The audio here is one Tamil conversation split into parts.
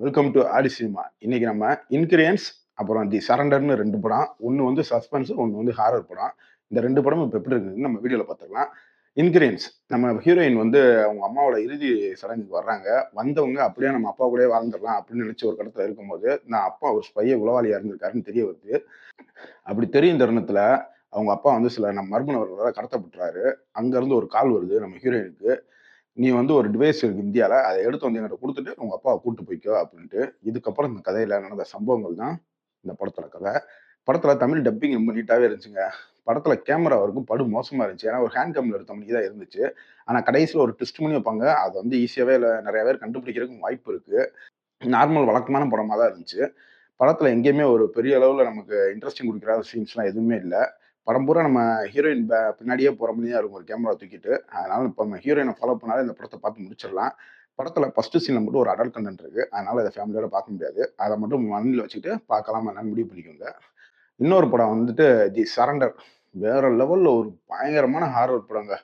Welcome to Aadi cinema. இன்னைக்கு நம்ம இன்கிரியன்ஸ் அப்புறம் தி சரண்டர்ன்னு 2 படம். ஒண்ணு வந்து சஸ்பென்ஸ், ஒண்ணு வந்து ஹாரர் படம். இந்த 2 படமும் இப்ப எப்படி இருக்குன்னு நம்ம வீடியோல பார்த்துடலாம். இன்கிரியன்ஸ் நம்ம ஹீரோயின் வந்து அவங்க அம்மாவோட இறுதி சடங்குக்கு வர்றாங்க. வந்தவங்க அப்படியே நம்ம அப்பா கூடயே வாழ்ந்துரலாம் அப்படின்னு நினைச்சு ஒரு கட்டத்துல இருக்கும்போது, நான் அப்பா ஒரு ஸ்பை உளவாளியா இருந்திருக்காருன்னு தெரிய வருது. அப்படி தெரியும் தருணத்துல அவங்க அப்பா வந்து சில மர்ம நபர்களால கடத்தப்பட்டுறாரு. அங்க இருந்து ஒரு கால் வருது நம்ம ஹீரோயினுக்கு. நீ வந்து ஒரு டிவைஸ் இருக்கு இந்தியால. அத எடுத்து வந்து என்கிட்ட குடுத்துட்டு, உங்க அப்பாவ கூட்டு போய்க்கோ அப்டின்ட்டு. இதுக்கப்புறம் இந்த கதையில நடந்த சம்பவங்கள் தான் இந்த படத்தோட கதை. படத்துல தமிழ் டப்பிங் ரொம்ப நீட்டாவே இருந்துச்சுங்க. படத்துல கேமரா ஒர்க்கும் படு மோசமா இருந்துச்சு. ஏன்னா ஒரு ஹேண்ட் கேம்ல எடுத்த மாரி தான் இருந்துச்சு. ஆனா கடைசில ஒரு ட்விஸ்ட் பண்ணி வைப்பாங்க. அது வந்து ஈஸியாவே நெறைய பேர் கண்டுபிடிக்கிறதுக்கும் வாய்ப்பு இருக்கு. நார்மல் வழக்கமான படமா தான் இருந்துச்சு. படத்துல எங்கேயுமே ஒரு பெரிய அளவுல நமக்கு இன்ட்ரஸ்டிங் குடுக்குற சீன்ஸ்லாம் எதுவுமே இல்ல. படம் பூரா நம்ம ஹீரோயின் பின்னாடியே போற மாரி தான் இருக்கும் ஒரு கேமரா தூக்கிட்டு. அதனால இப்ப நம்ம ஹீரோயின ஃபாலோ பண்ணாலே இந்த படத்த பார்த்து முடிச்சிடலாம். படத்துல ஃபர்ஸ்ட் சீன்ல மட்டும் ஒரு அடல்ட் கன்டென்ட் இருக்கு. அதனால இத ஃபேமிலியோட பார்க்க முடியாது. அத மட்டும் மனதில வச்சுக்கிட்டு பார்க்கலாமா என்னன்னு முடிவு பண்ணிக்கோங்க. இன்னொரு படம் வந்துட்டு தி சரண்டர். வேற லெவல்ல ஒரு பயங்கரமான ஹாரர் படங்க.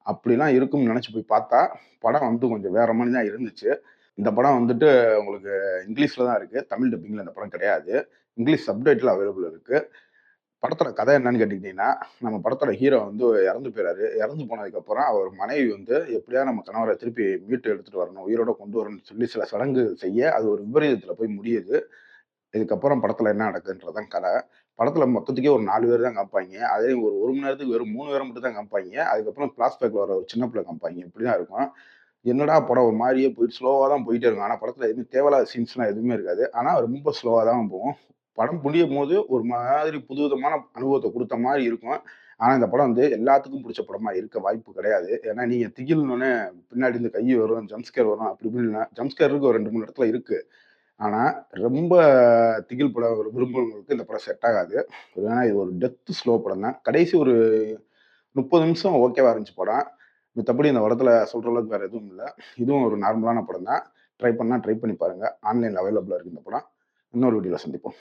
அப்படிலாம் இருக்கும்னு நெனச்சு போய் பார்த்தா, படம் வந்து கொஞ்சம் வேற மாரி தான் இருந்துச்சு. இந்த படம் வந்துட்டு உங்களுக்கு இங்கிலீஷ்ல தான் இருக்கு. தமிழ் டப்பிங்ல இந்த படம் கிடையாது. இங்கிலீஷ் சப்டைட்டில் அவைலபிள் இருக்கு. படத்தோட கதை என்னன்னு கேட்டுக்கிட்டீங்கன்னா, நம்ம படத்தோட ஹீரோ வந்து இறந்து போயிறாரு. இறந்து போனதுக்கப்புறம் அவர் மனைவி வந்து எப்படியாவது நம்ம கணவர திருப்பி மீட்டு எடுத்துட்டு வரணும், உயிரோட கொண்டு வரணும்னு சொல்லி சில சடங்குகள் செய்ய, அது ஒரு விபரீதத்துல போய் முடியுது. இதுக்கப்புறம் படத்துல என்ன நடக்குதுன்றது தான் கதை. படத்துல மொத்தத்துக்கே ஒரு 4 பேர் தான் காமிப்பாய்ங்க. அதே ஒரு 1 மணி நேரத்துக்கு வெறும் 3 பேர மட்டும் தான் காமிப்பாய்ங்க. அதுக்கப்புறம் ஃபிளாஷ்பேக்ல வர ஒரு சின்ன பிள்ளை காமிப்பாய்ங்க. இப்படிதான் இருக்கும். என்னடா படம் ஒரு மாரியே போயிட்டு ஸ்லோவா தான் போயிட்டே இருக்கும். ஆனா படத்துல எதுவுமே தேவையில்லாத சீன்ஸ்லாம் எதுவுமே இருக்காது. ஆனா ரொம்ப ஸ்லோவா தான் போகும். படம் முடியும்போது ஒரு மாதிரி புதுவிதமான அனுபவத்த குடுத்த மாரி இருக்கும். ஆனா இந்த படம் வந்து எல்லாத்துக்கும் புடிச்ச படமா இருக்க வாய்ப்பு கிடையாது. ஏன்னா நீங்க திகில்னோனே பின்னாடி இருந்து கை வரும், ஜம்ப் ஸ்கேர் வரும் அப்படி இப்படின்னு ஜம்ப் ஸ்கேர் இருக்கு ஒரு 2, 3 இடத்துல இருக்கு. ஆனா ரொம்ப திகில் படம் விரும்புறவங்களுக்கு இந்த படம் செட் ஆகாது. ஏன்னா இது ஒரு டெத் ஸ்லோ படம் தான். கடைசி ஒரு 30 நிமிஷம் ஓகேவா இருந்துச்சு படம். மித்தபடி இந்த படத்துல சொல்ற அளவுக்கு வேற எதுவும் இல்ல. இதுவும் ஒரு நார்மலான படம் தான். ட்ரை பண்ணா ட்ரை பண்ணி பாருங்க. ஆன்லைன்ல அவைலபிளா இருக்கு இந்த படம். இன்னொரு வீடியோல சந்திப்போம்.